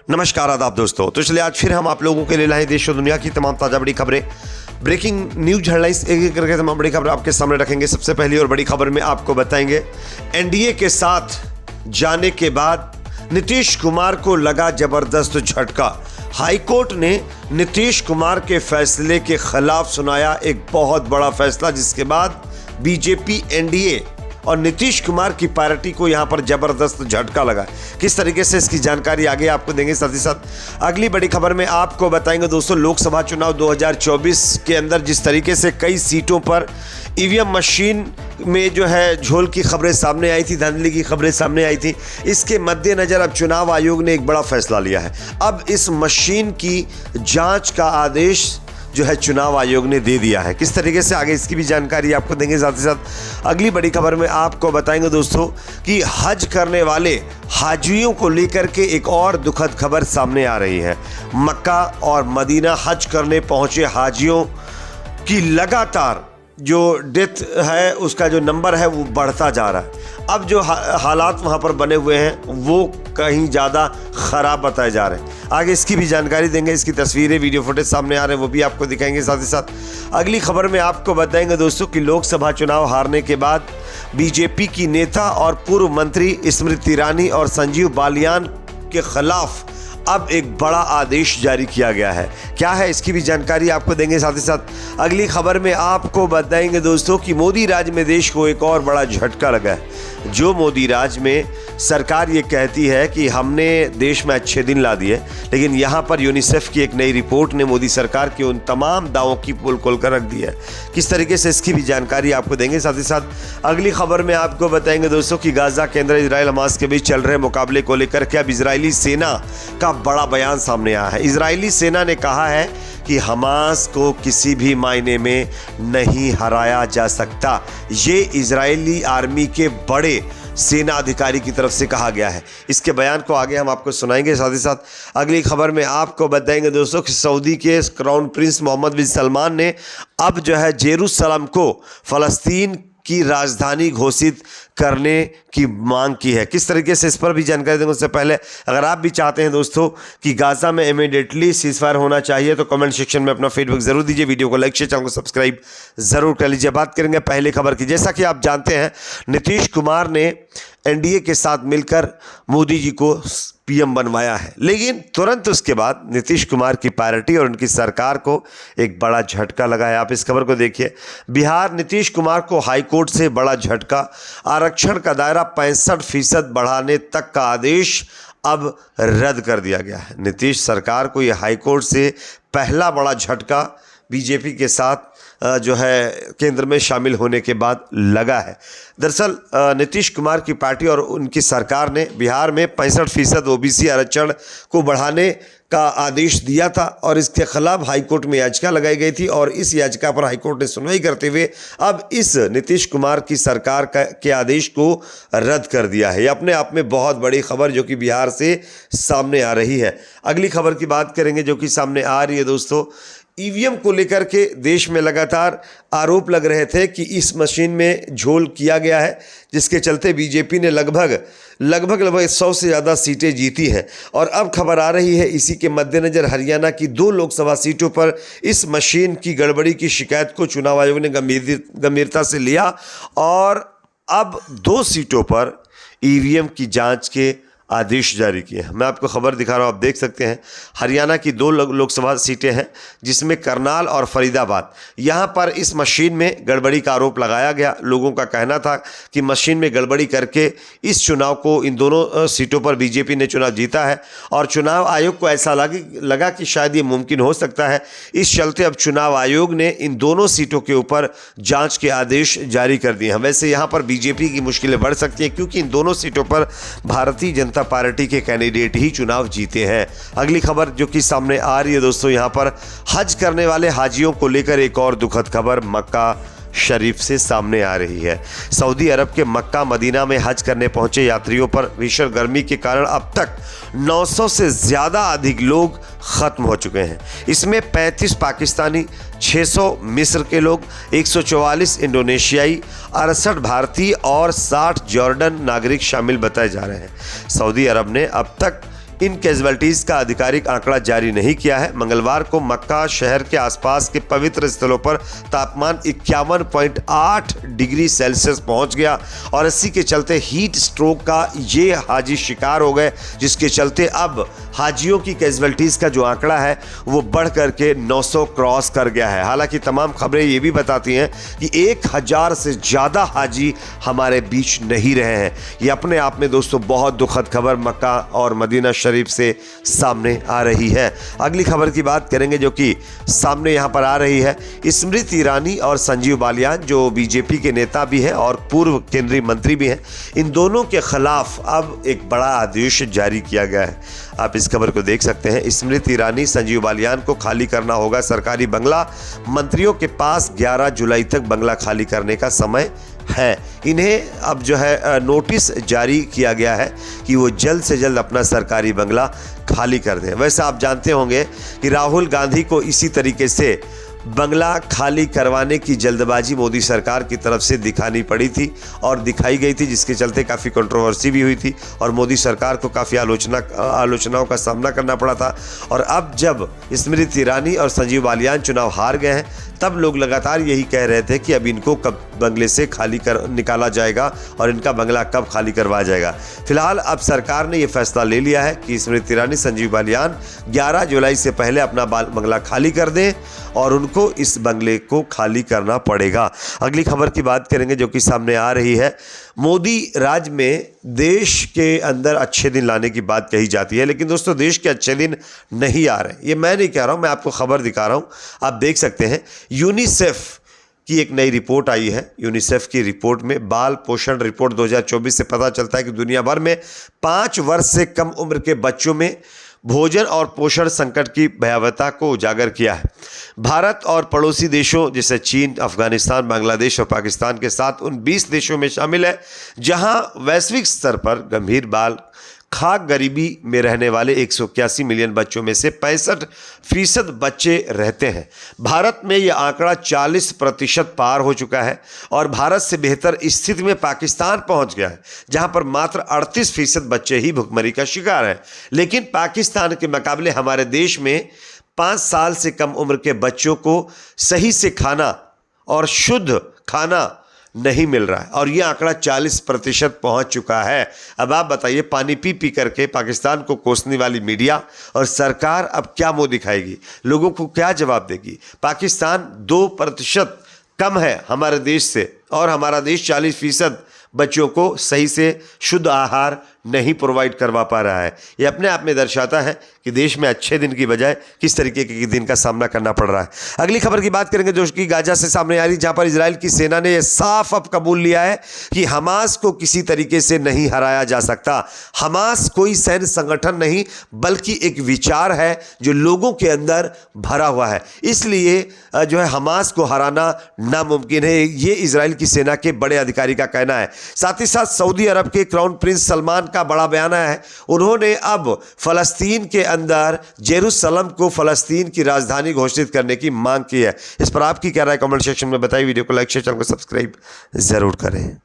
नमस्कार आदाब दोस्तों। तो चलिए आज फिर हम आप लोगों के लिए लाए देश और दुनिया की तमाम ताज़ा बड़ी खबरें, ब्रेकिंग न्यूज हेडलाइंस एक एक करके तमाम बड़ी खबरें आपके सामने रखेंगे। सबसे पहली और बड़ी खबर में आपको बताएंगे एनडीए के साथ जाने के बाद नीतीश कुमार को लगा जबरदस्त झटका। हाईकोर्ट ने नीतीश कुमार के फैसले के खिलाफ सुनाया एक बहुत बड़ा फैसला, जिसके बाद बीजेपी, एनडीए और नीतीश कुमार की पार्टी को यहां पर जबरदस्त झटका लगा। किस तरीके से इसकी जानकारी आगे आपको देंगे। साथ ही साथ अगली बड़ी खबर में आपको बताएंगे दोस्तों लोकसभा चुनाव 2024 के अंदर जिस तरीके से कई सीटों पर ईवीएम मशीन में जो है झोल की खबरें सामने आई थी, धांधली की खबरें सामने आई थी, इसके मद्देनजर अब चुनाव आयोग ने एक बड़ा फैसला लिया है। अब इस मशीन की जांच का आदेश जो है चुनाव आयोग ने दे दिया है। किस तरीके से आगे इसकी भी जानकारी आपको देंगे। साथ ही साथ अगली बड़ी खबर में आपको बताएंगे दोस्तों कि हज करने वाले हाजियों को लेकर के एक और दुखद खबर सामने आ रही है। मक्का और मदीना हज करने पहुंचे हाजियों की लगातार जो डेथ है उसका जो नंबर है वो बढ़ता जा रहा है। अब जो हालात वहाँ पर बने हुए हैं वो कहीं ज़्यादा ख़राब बताए जा रहे हैं। आगे इसकी भी जानकारी देंगे, इसकी तस्वीरें, वीडियो फुटेज सामने आ रहे हैं, वो भी आपको दिखाएंगे। साथ ही साथ अगली खबर में आपको बताएंगे दोस्तों कि लोकसभा चुनाव हारने के बाद बीजेपी की नेता और पूर्व मंत्री स्मृति ईरानी और संजीव बालियान के खिलाफ अब एक बड़ा आदेश जारी किया गया है। क्या है इसकी भी जानकारी आपको देंगे। साथ ही साथ अगली खबर में आपको बताएंगे दोस्तों कि मोदी राज में देश को एक और बड़ा झटका लगा है। जो मोदी राज में सरकार ये कहती है कि हमने देश में अच्छे दिन ला दिए, लेकिन यहाँ पर यूनिसेफ की एक नई रिपोर्ट ने मोदी सरकार के उन तमाम दावों की पोल खोल कर रख दी है। किस तरीके से इसकी भी जानकारी आपको देंगे। साथ ही साथ अगली खबर में आपको बताएंगे दोस्तों कि गाजा के अंदर इजराइल हमास के बीच चल रहे मुकाबले को लेकर के अब इजरायली सेना का बड़ा बयान सामने आया है। इजरायली सेना ने कहा है कि हमास को किसी भी मायने में नहीं हराया जा सकता। ये इजरायली आर्मी के बड़े सेना अधिकारी की तरफ से कहा गया है। इसके बयान को आगे हम आपको सुनाएंगे। साथ ही साथ अगली खबर में आपको बताएंगे दोस्तों कि सऊदी के क्राउन प्रिंस मोहम्मद बिन सलमान ने अब जो है जेरूसलम को फ़लस्तीन की राजधानी घोषित करने की मांग की है। किस तरीके से इस पर भी जानकारी देंगे। उससे पहले अगर आप भी चाहते हैं दोस्तों कि गाजा में इमीडिएटली सीज़फायर होना चाहिए तो कमेंट सेक्शन में अपना फीडबैक जरूर दीजिए। वीडियो को लाइक शेयर, चैनल को सब्सक्राइब जरूर कर लीजिए। बात करेंगे पहले खबर की। जैसा कि आप जानते हैं नीतीश कुमार ने एनडीए के साथ मिलकर मोदी जी को पीएम बनवाया है, लेकिन तुरंत उसके बाद नीतीश कुमार की पार्टी और उनकी सरकार को एक बड़ा झटका लगा है। आप इस खबर को देखिए। बिहार नीतीश कुमार को हाईकोर्ट से बड़ा झटका। आरक्षण का दायरा 65% बढ़ाने तक का आदेश अब रद्द कर दिया गया है। नीतीश सरकार को यह हाईकोर्ट से पहला बड़ा झटका बीजेपी के साथ जो है केंद्र में शामिल होने के बाद लगा है। दरअसल नीतीश कुमार की पार्टी और उनकी सरकार ने बिहार में 65% ओबीसी आरक्षण को बढ़ाने का आदेश दिया था और इसके खिलाफ हाईकोर्ट में याचिका लगाई गई थी और इस याचिका पर हाईकोर्ट ने सुनवाई करते हुए अब इस नीतीश कुमार की सरकार के आदेश को रद्द कर दिया है। ये अपने आप में बहुत बड़ी खबर जो कि बिहार से सामने आ रही है। अगली खबर की बात करेंगे जो कि सामने आ रही है दोस्तों। ईवीएम को लेकर के देश में लगातार आरोप लग रहे थे कि इस मशीन में झोल किया गया है, जिसके चलते बीजेपी ने लगभग 100 से ज़्यादा सीटें जीती हैं। और अब खबर आ रही है इसी के मद्देनज़र हरियाणा की 2 लोकसभा सीटों पर इस मशीन की गड़बड़ी की शिकायत को चुनाव आयोग ने गंभीरता से लिया और अब 2 सीटों पर ईवीएम की जाँच के आदेश जारी किए हैं। मैं आपको खबर दिखा रहा हूँ, आप देख सकते हैं। हरियाणा की 2 लोकसभा सीटें हैं जिसमें करनाल और फरीदाबाद। यहाँ पर इस मशीन में गड़बड़ी का आरोप लगाया गया। लोगों का कहना था कि मशीन में गड़बड़ी करके इस चुनाव को, इन दोनों सीटों पर बीजेपी ने चुनाव जीता है और चुनाव आयोग को ऐसा लगा कि शायद ये मुमकिन हो सकता है। इस चलते अब चुनाव आयोग ने इन दोनों सीटों के ऊपर जाँच के आदेश जारी कर दिए हैं। वैसे यहाँ पर बीजेपी की मुश्किलें बढ़ सकती हैं क्योंकि इन दोनों सीटों पर भारतीय जनता पार्टी के कैंडिडेट ही चुनाव जीते हैं। अगली खबर जो कि सामने आ रही है दोस्तों, यहां पर हज करने वाले हाजियों को लेकर एक और दुखद खबर मक्का शरीफ से सामने आ रही है। सऊदी अरब के मक्का मदीना में हज करने पहुंचे यात्रियों पर भीषण गर्मी के कारण अब तक 900 से ज़्यादा अधिक लोग ख़त्म हो चुके हैं। इसमें 35 पाकिस्तानी, 600 मिस्र के लोग, 144 इंडोनेशियाई, 68 भारतीय और 60 जॉर्डन नागरिक शामिल बताए जा रहे हैं। सऊदी अरब ने अब तक इन कैजुअल्टीज का आधिकारिक आंकड़ा जारी नहीं किया है। मंगलवार को मक्का शहर के आसपास के पवित्र स्थलों पर तापमान 51.8 डिग्री सेल्सियस पहुंच गया और इसी के चलते हीट स्ट्रोक का ये हाजी शिकार हो गए, जिसके चलते अब हाजियों की कैजुअल्टीज का जो आंकड़ा है वो बढ़ करके 900 क्रॉस कर गया है। हालांकि तमाम खबरें ये भी बताती हैं कि 1000 से ज़्यादा हाजी हमारे बीच नहीं रहे हैं। ये अपने आप में दोस्तों बहुत दुखद खबर मक्का और मदीना शरीफ से सामने आ रही है। अगली खबर की बात करेंगे जो कि सामने यहाँ पर आ रही है। स्मृति ईरानी और संजीव बालियान जो बीजेपी के नेता भी हैं और पूर्व केंद्रीय मंत्री भी हैं, इन दोनों के खिलाफ अब एक बड़ा आदेश जारी किया गया है। आप इस खबर को देख सकते हैं। स्मृति ईरानी, संजीव बालियान को खाली करना होगा सरकारी बंगला। मंत्रियों के पास 11 जुलाई तक बंगला खाली करने का समय है। इन्हें अब जो है नोटिस जारी किया गया है कि वो जल्द से जल्द अपना सरकारी बंगला खाली कर दें। वैसे आप जानते होंगे कि राहुल गांधी को इसी तरीके से बंगला खाली करवाने की जल्दबाजी मोदी सरकार की तरफ से दिखानी पड़ी थी और दिखाई गई थी, जिसके चलते काफ़ी कंट्रोवर्सी भी हुई थी और मोदी सरकार को काफ़ी आलोचनाओं का सामना करना पड़ा था। और अब जब स्मृति ईरानी और संजीव बालियान चुनाव हार गए हैं, तब लोग लगातार यही कह रहे थे कि अब इनको कब बंगले से खाली कर निकाला जाएगा और इनका बंगला कब खाली करवाया जाएगा। फिलहाल अब सरकार ने यह फैसला ले लिया है कि स्मृति ईरानी, संजीव बालियान 11 जुलाई से पहले अपना बंगला खाली कर दें और उनको इस बंगले को खाली करना पड़ेगा। अगली खबर की बात करेंगे जो कि सामने आ रही है। मोदी राज में देश के अंदर अच्छे दिन लाने की बात कही जाती है, लेकिन दोस्तों देश के अच्छे दिन नहीं आ रहे। ये मैं नहीं कह रहा हूँ, मैं आपको खबर दिखा रहा हूँ, आप देख सकते हैं। यूनिसेफ की एक नई रिपोर्ट आई है। यूनिसेफ की रिपोर्ट में बाल पोषण रिपोर्ट 2024 से पता चलता है कि दुनिया भर में 5 वर्ष से कम उम्र के बच्चों में भोजन और पोषण संकट की भयावहता को उजागर किया है। भारत और पड़ोसी देशों जैसे चीन, अफगानिस्तान, बांग्लादेश और पाकिस्तान के साथ उन 20 देशों में शामिल है जहां वैश्विक स्तर पर गंभीर बाल खाद्य गरीबी में रहने वाले 181 मिलियन बच्चों में से 65% बच्चे रहते हैं। भारत में यह आंकड़ा 40% पार हो चुका है और भारत से बेहतर स्थिति में पाकिस्तान पहुंच गया है, जहां पर मात्र 38% बच्चे ही भुखमरी का शिकार हैं। लेकिन पाकिस्तान के मुकाबले हमारे देश में 5 साल से कम उम्र के बच्चों को सही से खाना और शुद्ध खाना नहीं मिल रहा है और ये आंकड़ा 40% पहुंच चुका है। अब आप बताइए, पानी पी पी करके पाकिस्तान को कोसने वाली मीडिया और सरकार अब क्या मुंह दिखाएगी, लोगों को क्या जवाब देगी? पाकिस्तान 2% कम है हमारे देश से और हमारा देश 40% बच्चों को सही से शुद्ध आहार नहीं प्रोवाइड करवा पा रहा है। ये अपने आप में दर्शाता है कि देश में अच्छे दिन की बजाय किस तरीके के दिन का सामना करना पड़ रहा है। अगली खबर की बात करेंगे जो कि गाजा से सामने आ रही, जहां पर इजराइल की सेना ने यह साफ अब कबूल लिया है कि हमास को किसी तरीके से नहीं हराया जा सकता। हमास कोई सैन्य संगठन नहीं बल्कि एक विचार है जो लोगों के अंदर भरा हुआ है, इसलिए जो है हमास को हराना नामुमकिन है। ये इजराइल की सेना के बड़े अधिकारी का कहना है। साथ ही साथ सऊदी अरब के क्राउन प्रिंस सलमान का बड़ा बयान है। उन्होंने अब फलस्तीन के अंदर जेरूसलम को फलस्तीन की राजधानी घोषित करने की मांग की है। इस पर आपकी क्या राय कमेंट सेक्शन में बताइए। वीडियो को लाइक शेयर, चैनल को सब्सक्राइब जरूर करें।